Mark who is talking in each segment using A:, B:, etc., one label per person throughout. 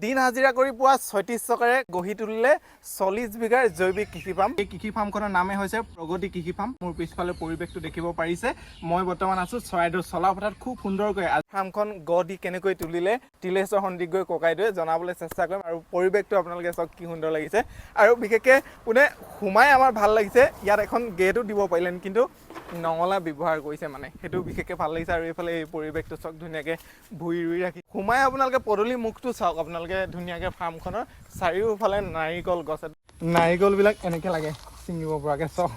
A: দিন হাজিৰা কৰি পোৱা ৩৬ টকাৰে গঢ়ি তুলিলে ৪০ বিঘাৰ জৈৱিক কৃষি ফাৰ্ম। এই কৃষি ফাৰ্মখনৰ নামে হৈছে প্ৰগতি কৃষি ফাৰ্ম। মোৰ পিছফালে পৰিৱেশটো দেখিব পাৰিছে। মই বৰ্তমান আছো চৰাইদেউ চলাপথাৰত। খুব সুন্দৰকৈ ফাৰ্মখন গঢ় দি কেনেকৈ তুলিলে তিলেশ্বৰ সন্দিকৈ ককাইদেৱে জনাবলৈ চেষ্টা কৰিম। আৰু পৰিৱেশটো আপোনালোকে চাওক কি সুন্দৰ লাগিছে। আৰু বিশেষকৈ কোনে সোমাই আমাৰ ভাল লাগিছে। ইয়াত এখন গেটো দিব পাৰিলেন, কিন্তু নঙলা ব্যৱহাৰ কৰিছে, মানে সেইটো বিশেষকৈ ভাল লাগিছে। আৰু এইফালে এই পৰিৱেশটো চাওক, ধুনীয়াকৈ ভুই ৰুই ৰাখি সোমাই আপোনালোকে পদূলি মুখটো চাওক। আপোনালোকে ধুনীয়াকৈ ফাৰ্মখনৰ চাৰিওফালে নাৰিকল গছ, নাৰিকলবিলাক এনেকৈ লাগে ছিঙিব পৰাকৈ। চাওক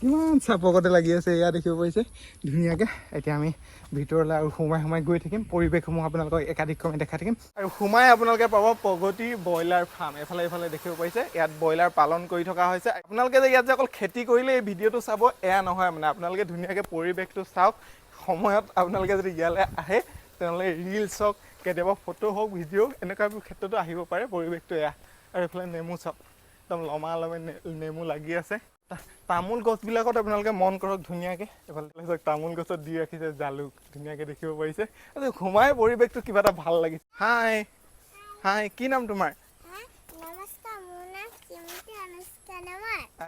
A: কিমান চাপকতে লাগি আছে, এয়া দেখিব পাৰিছে ধুনীয়াকৈ। এতিয়া আমি ভিতৰলৈ আৰু সোমাই গৈ থাকিম, পৰিৱেশসমূহ আপোনালোকক একাধিক্ৰমে দেখাই থাকিম। আৰু সোমাই আপোনালোকে পাব প্ৰগতি ব্ৰইলাৰ ফাৰ্ম। এইফালে দেখিব পাৰিছে, ইয়াত ব্ৰইলাৰ পালন কৰি থকা হৈছে। আপোনালোকে যে ইয়াত যে অকল খেতি কৰিলে এই ভিডিঅ'টো চাব, এয়া নহয়। মানে আপোনালোকে ধুনীয়াকৈ পৰিৱেশটো চাওক। সময়ত আপোনালোকে যদি ইয়ালৈ আহে তেনেহ'লে ৰিলচ হওক, কেতিয়াবা ফটো হওক, ভিডিঅ' এনেকুৱাবোৰ ক্ষেত্ৰতো আহিব পাৰে। পৰিৱেশটো এয়া। আৰু এইফালে নেমু চাওক, একদম লমালমে নেমু লাগি আছে। তামোল গছবিলাকত আপোনালোকে মন কৰক ধুনীয়াকৈ। এইফালে চাওক তামোল গছত দি ৰাখিছে জালুক, ধুনীয়াকৈ দেখিব পাৰিছে। সোমাই পৰিৱেশটো কিবা এটা ভাল লাগিছে। হাই, কি নাম তোমাৰ?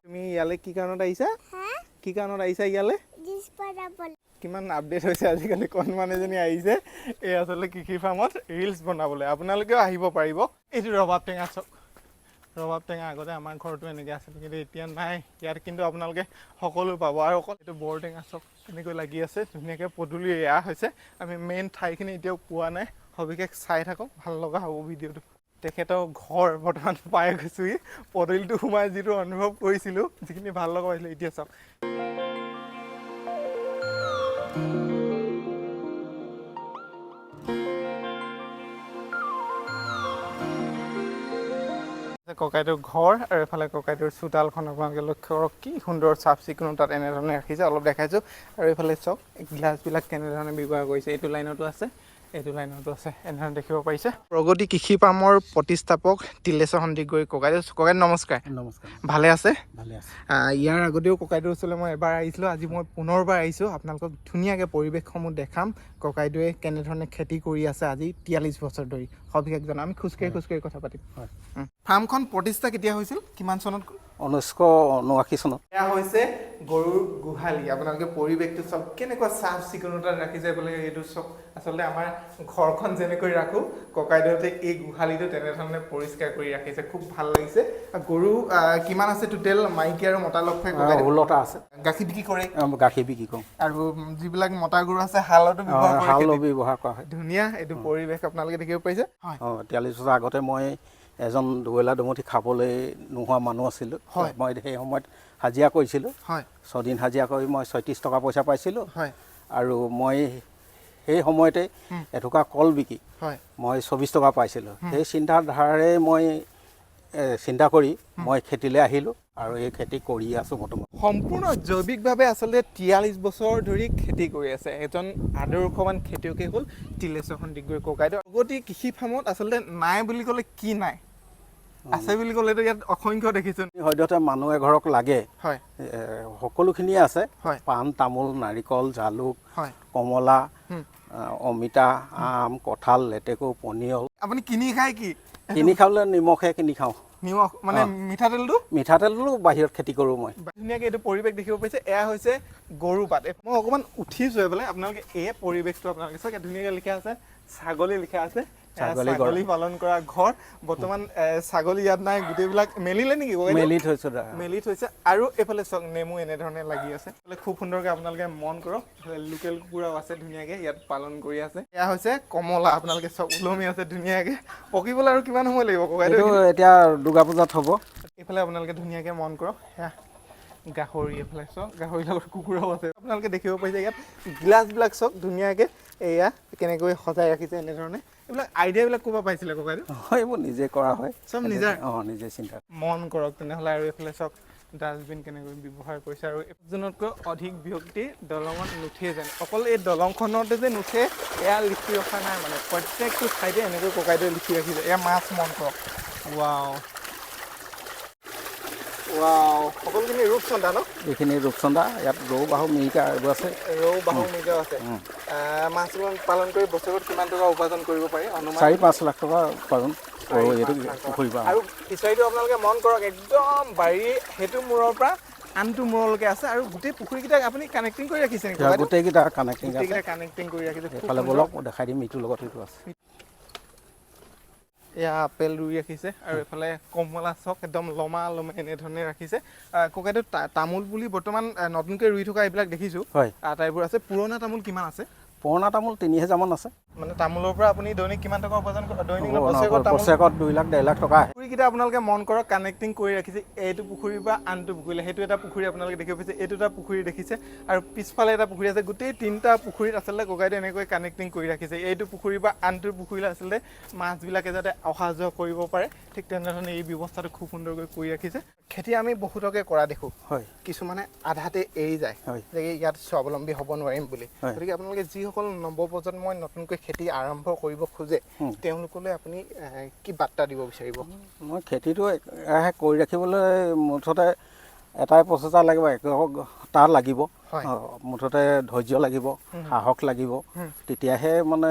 A: তুমি ইয়ালৈ কি কাৰণত আহিছা? কি কাৰণত আহিছা ইয়ালৈ? কিমান আপডেট হৈছে আজিকালি। কণমান এজনী আহিছে এই আচলতে কৃষি ফাৰ্মত ৰিলচ বনাবলৈ। আপোনালোকেও আহিব পাৰিব। এইটো ৰবাব টেঙা চাওক, ৰবাব টেঙা আগতে আমাৰ ঘৰতো এনেকৈ আছিল, কিন্তু এতিয়া নাই। ইয়াত কিন্তু আপোনালোকে সকলো পাব। আৰু অকল এইটো বৰটেঙা চাওক এনেকৈ লাগি আছে ধুনীয়াকৈ। পদূলি এয়া হৈছে, আমি মেইন ঠাইখিনি এতিয়াও পোৱা নাই। সবিশেষ চাই থাকক, ভাল লগা হ'ব ভিডিঅ'টো। তেখেতৰ ঘৰ বৰ্তমান পাই গৈছোঁহি। পদূলিটো সোমাই যিটো অনুভৱ কৰিছিলোঁ, যিখিনি ভাল লগা হৈছিলে, এতিয়া চাওক। ককাইদেউৰ ঘৰ, আৰু এইফালে ককাইদেউৰ চোতালখন আপোনালোকে লক্ষ্য কৰক, কি সুন্দৰ চাফ চিকুণতাত এনেধৰণে ৰাখিছে। অলপ দেখাইছোঁ। আৰু এইফালে চাওক গ্লাছবিলাক কেনেধৰণে ব্যৱহাৰ কৰিছে। এইটো লাইনতো আছে, এইটো লাইনতো আছে, এনেধৰণে দেখিব পাৰিছে। প্ৰগতি কৃষি ফাৰ্মৰ প্ৰতিষ্ঠাপক তিলেশ্বৰ সন্দিকৈ ককাইদেউ। ককাইদেউ নমস্কাৰ।
B: নমস্কাৰ।
A: ভালে আছে?
B: ভালে আছে।
A: ইয়াৰ আগতেও ককাইদেউৰ ওচৰলৈ মই এবাৰ আহিছিলোঁ, আজি মই পুনৰবাৰ আহিছোঁ। আপোনালোকক ধুনীয়াকৈ পৰিৱেশসমূহ দেখাম, ককাইদেৱে কেনেধৰণে খেতি কৰি আছে আজি 43 বছৰ ধৰি। সবিশেষ জনাম। আমি খোজকাঢ়ি কথা পাতিম। ফাৰ্মখন প্ৰতিষ্ঠা কেতিয়া হৈছিল, কিমান চনত?
B: 1979 চনত।
A: এয়া হৈছে গৰুৰ গোহালি। আপোনালোকে পৰিৱেশটো চাওক, কেনেকুৱা চাফ চিকুণতাত ৰাখিছে বোলে। এইটো চাওক, আচলতে আমাৰ ঘৰখন যেনেকৈ ৰাখোঁ, ককাইদেউহঁতে এই গোহালিটো তেনেধৰণে পৰিষ্কাৰ কৰি ৰাখিছে। খুব ভাল লাগিছে। গৰু কিমান আছে টোটেল, মাইকী আৰু মতা লগ খাই?
B: 16টা আছে।
A: গাখীৰ বিক্ৰী কৰে?
B: গাখীৰ বিক্ৰী কৰোঁ।
A: আৰু যিবিলাক মতা গৰু আছে হালতো ব্যৱহাৰ কৰে?
B: হাল ব্যৱহাৰ কৰা হয়।
A: ধুনীয়া এইটো পৰিৱেশ আপোনালোকে দেখিব পাৰিছে।
B: 43 বছৰ আগতে মই এজন ব্ৰইলাৰ দুমুঠি খাবলৈ নোহোৱা মানুহ আছিলোঁ। মই সেই সময়ত হাজিৰা কৰিছিলোঁ। 6 দিন হাজিৰা কৰি মই 36 টকা পইচা পাইছিলোঁ। আৰু মই সেই সময়তে এটুকা কল বিকি মই 24 টকা পাইছিলোঁ। সেই চিন্তাধাৰাৰে মই চিন্তা কৰি মই খেতিলৈ আহিলোঁ, আৰু এই খেতি কৰি আছোঁ বৰ্তমান।
A: সম্পূৰ্ণ জৈৱিকভাৱে আচলতে 43 বছৰ ধৰি খেতি কৰি আছে এজন আদৰ্শৱান খেতিয়কে হ'ল তিলেশ্বৰ সন্দিকৈ ককাইদেউ। প্ৰগতি কৃষি ফাৰ্মত আচলতে নাই বুলি ক'লে কি নাই, আছে বুলি ক'লেতো ইয়াত অসংখ্য দেখিছোঁ।
B: সদ্যহতে মানুহ এঘৰক লাগে, সকলোখিনিয়ে আছে। পাণ, তামোল, নাৰিকল, জালুক, কমলা, অমিতা, আম, কঁঠাল, লেটেকু, পনিয়ল। আপুনি কিনি খায় কি? কিনি খাবলৈ নিমখে কিনি খাওঁ।
A: নিমখ মানে
B: মিঠাতেলটো বাহিৰত খেতি কৰোঁ মই।
A: ধুনীয়াকৈ এইটো পৰিৱেশ দেখিব পাৰিছে। এয়া হৈছে গৰু পাত। মই অকণমান উঠিছোঁ এইফালে। আপোনালোকে এই পৰিৱেশটো আপোনালোকে চাওক, ধুনীয়াকৈ লিখা আছে ছাগলী লিখা আছে। ছাগলী পালন কৰা ঘৰ। বৰ্তমান ছাগলী ইয়াত নাই, গোটেইবিলাক মেলিলে নেকি? মেলি থৈছে। আৰু এইফালে চাওক নেমু এনেধৰণে লাগি আছে। খুব সুন্দৰকৈ আপোনালোকে মন কৰক। লোকেল কুকুৰাও আছে, ধুনীয়াকৈ ইয়াত পালন কৰি আছে। এয়া হৈছে কমলা। আপোনালোকে চব ওলমি আছে ধুনীয়াকৈ। পকিবলৈ আৰু কিমান সময় লাগিব ককাইদেউ?
B: এতিয়া দুৰ্গা পূজাত হ'ব।
A: এইফালে আপোনালোকে ধুনীয়াকৈ মন কৰক, সেয়া গাহৰি। এইফালে চাওক গাহৰিৰ লগত কুকুৰাও আছে। আপোনালোকে দেখিব পাৰিছে ইয়াত গ্লাছবিলাক চাওক ধুনীয়াকৈ এয়া কেনেকৈ সজাই ৰাখিছে এনেধৰণে। এইবিলাক আইডিয়াবিলাক ক'ৰ পৰা পাইছিলে ককাইদেউ?
B: এইবোৰ নিজে কৰা হয়,
A: চব নিজে
B: নিজে চিন্তা
A: মন কৰক তেনেহ'লে। আৰু এইফালে চাওক ডাষ্টবিন কেনেকৈ ব্যৱহাৰ কৰিছে। আৰু একজনতকৈ অধিক ব্যক্তি দলঙত নুঠে যেন। অকল এই দলংখনতে যে নুঠে এয়া লিখি ৰখা নাই, মানে প্ৰত্যেকটো ঠাইতে এনেকৈ ককাইদেৱে লিখি ৰাখিছে। এয়া মাছ মন কৰক। ৱাও, ৱাও সকলোখিনি ৰূপচন্দা ন
B: এইখিনি ৰূপচন্দা ইয়াত ৰৌ বাহু মিৰিকা এইবোৰ আছে
A: ৰৌ বাহু মিৰিকাও আছে মাছ পালন কৰি বছৰত কিমান টকা উপাৰ্জন কৰিব পাৰি অনুমান
B: 4-5 লাখ টকা উপাৰ্জন কৰোঁ এইটো পুখুৰীৰ পৰা
A: আৰু ফিচাৰীটো আপোনালোকে মন কৰক একদম বাৰী সেইটো মূৰৰ পৰা আনটো মূৰলৈকে আছে আৰু গোটেই পুখুৰীকেইটাক আপুনি কানেক্টিং কৰি ৰাখিছে নেকি
B: গোটেইকেইটা কানেক্টিং আছে
A: কানেক্টিং কৰি ৰাখিছে
B: এইফালে বলক দেখাই দিম ইটোৰ লগত এইটো আছে
A: এয়া আপেল ৰুই ৰাখিছে আৰু এইফালে কমলা চক একদম লমা এনেধৰণে ৰাখিছে ককাইদেউ তামোল পুলি বৰ্তমান নতুনকৈ ৰুই থকা এইবিলাক দেখিছোঁ
B: হয়
A: আটাইবোৰ আছে পুৰণা তামোল কিমান আছে
B: পুৰণা তামোল 3000 মান আছে
A: মানে তামোলৰ পৰা আপুনি দৈনিক কিমান টকা উপাৰ্জন কৰে দৈনিক
B: বছৰেকত 2-1.5 লাখ টকা আহে
A: পুখুৰীকেইটা আপোনালোকে মন কৰক কানেক্টিং কৰি ৰাখিছে এইটো পুখুৰীৰ পৰা আনটো পুখুৰীলৈ সেইটো এটা পুখুৰী আপোনালোকে দেখিব পাইছে এইটো এটা পুখুৰী দেখিছে আৰু পিছফালে এটা পুখুৰী আছে গোটেই 3টা পুখুৰীত আচলতে ককাইদেউ এনেকৈ কানেক্টিং কৰি ৰাখিছে এইটো পুখুৰীৰ পৰা আনটো পুখুৰীলৈ আচলতে মাছবিলাকে যাতে অহা যোৱা কৰিব পাৰে ঠিক তেনেধৰণে এই ব্যৱস্থাটো খুব সুন্দৰকৈ কৰি ৰাখিছে খেতি আমি বহুতকে কৰা দেখোঁ
B: হয়
A: কিছুমানে আধাতে এৰি যায় যে ইয়াত স্বাৱলম্বী হ'ব নোৱাৰিম বুলি গতিকে আপোনালোকে যিসকল নৱপ্ৰজন্মই নতুনকৈ খেতি আৰম্ভ কৰিব খোজে তেওঁলোকলৈ আপুনি কি বাৰ্তা দিব বিচাৰিব
B: মই খেতিটো কৰি ৰাখিবলৈ মুঠতে এটাই প্ৰচেষ্টা লাগিব তাৰ লাগিব মুঠতে ধৈৰ্য লাগিব সাহস লাগিব তেতিয়াহে মানে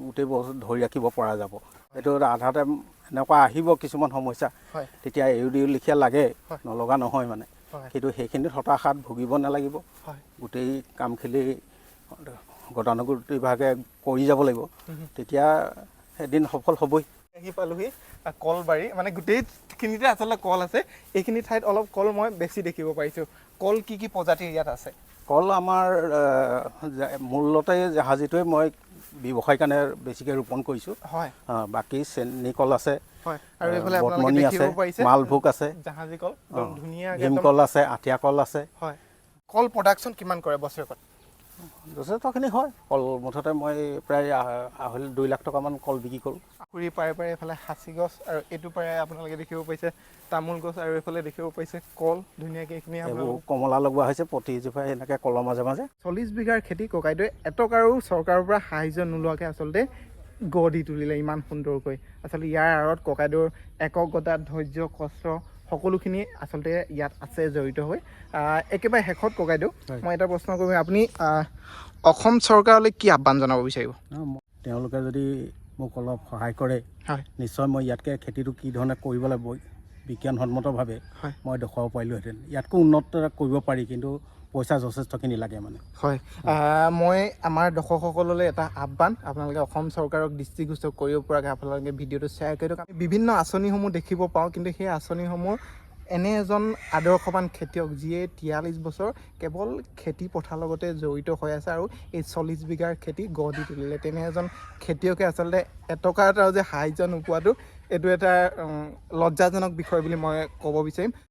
B: গোটেই বস্তু ধৰি ৰাখিব পৰা যাব এইটো আধাতে এনেকুৱা আহিব কিছুমান সমস্যা তেতিয়া এৰি দিও লিখীয়া লাগে নলগা নহয় মানে কিন্তু সেইখিনিত হতাশাত ভুগিব নালাগিব গোটেই কামখিনি গতানুগতিকভাৱে কৰি যাব লাগিব তেতিয়া এদিন সফল হ'বই
A: আহি পালোহি কলবাৰী মানে গোটেইখিনিতে আচলতে কল আছে এইখিনি ঠাইত অলপ কল মই বেছি দেখিব পাৰিছোঁ কল কি কি প্ৰজাতিৰ ইয়াত আছে
B: কল আমাৰ মূলতে জাহাজীটোৱে মই ব্যৱসায়ৰ কাৰণে বেছিকৈ ৰোপণ কৰিছোঁ
A: হয়
B: বাকী চেনী কল আছে
A: হয় আৰু এইফালে
B: বটমনি আছে মালভোগ আছে
A: জাহাজী কল ধুনীয়া
B: ভীমকল আছে আঠিয়া কল আছে
A: হয় কল প্ৰডাকশ্যন কিমান কৰে বছৰেকত
B: যথেষ্টখিনি হয় কল মুঠতে মই প্ৰায় 2 লাখ টকামান কল বিক্ৰী কৰোঁ
A: পুখুৰী পাৰে এইফালে সাঁচি গছ আৰু এইটো পাৰে আপোনালোকে দেখিব পাইছে তামোল গছ আৰু এইফালে দেখিব পাইছে কল ধুনীয়াকৈ এইখিনি
B: কমলা লগোৱা হৈছে প্ৰতিজোপাই এনেকৈ কলৰ মাজে মাজে
A: 40 বিঘাৰ খেতি ককাইদেৱে এটকাৰো চৰকাৰৰ পৰা সাহাৰ্য নোলোৱাকৈ আচলতে গঢ় দি তুলিলে ইমান সুন্দৰকৈ আচলতে ইয়াৰ আঁৰত ককাইদেউৰ একগ্ৰতা ধৈৰ্য কষ্ট সকলোখিনি আচলতে ইয়াত আছে জড়িত হৈ একেবাৰে শেষত ককাইদেউ মই এটা প্ৰশ্ন কৰিম আপুনি অসম চৰকাৰলৈ কি আহ্বান জনাব বিচাৰিব
B: তেওঁলোকে যদি মোক অলপ সহায় কৰে নিশ্চয় মই ইয়াতকৈ খেতিটো কি ধৰণে কৰিব লাগিব বিজ্ঞানসন্মতভাৱে মই দেখুৱাব পাৰিলোহেঁতেন ইয়াতকৈ উন্নত কৰিব পাৰি কিন্তু পইচা যথেষ্টখিনি লাগে মানে
A: হয় মই আমাৰ দৰ্শকসকললৈ এটা আহ্বান আপোনালোকে অসম চৰকাৰক দৃষ্টিগোচৰ কৰিব পৰাকৈ আপোনালোকে ভিডিঅ'টো শ্বেয়াৰ কৰি দিয়ক আমি বিভিন্ন আঁচনিসমূহ দেখিব পাওঁ কিন্তু সেই আঁচনিসমূহ এনে এজন আদৰ্শৱান খেতিয়ক যিয়ে 43 বছৰ কেৱল খেতি পথাৰৰ লগতে জড়িত হৈ আছে আৰু এই 40 বিঘাৰ খেতি গঢ় দি তুলিলে তেনে এজন খেতিয়কে আচলতে এটকা এটাও যে সাহাৰ্য নোপোৱাটো এইটো এটা লজ্জাজনক বিষয় বুলি মই ক'ব বিচাৰিম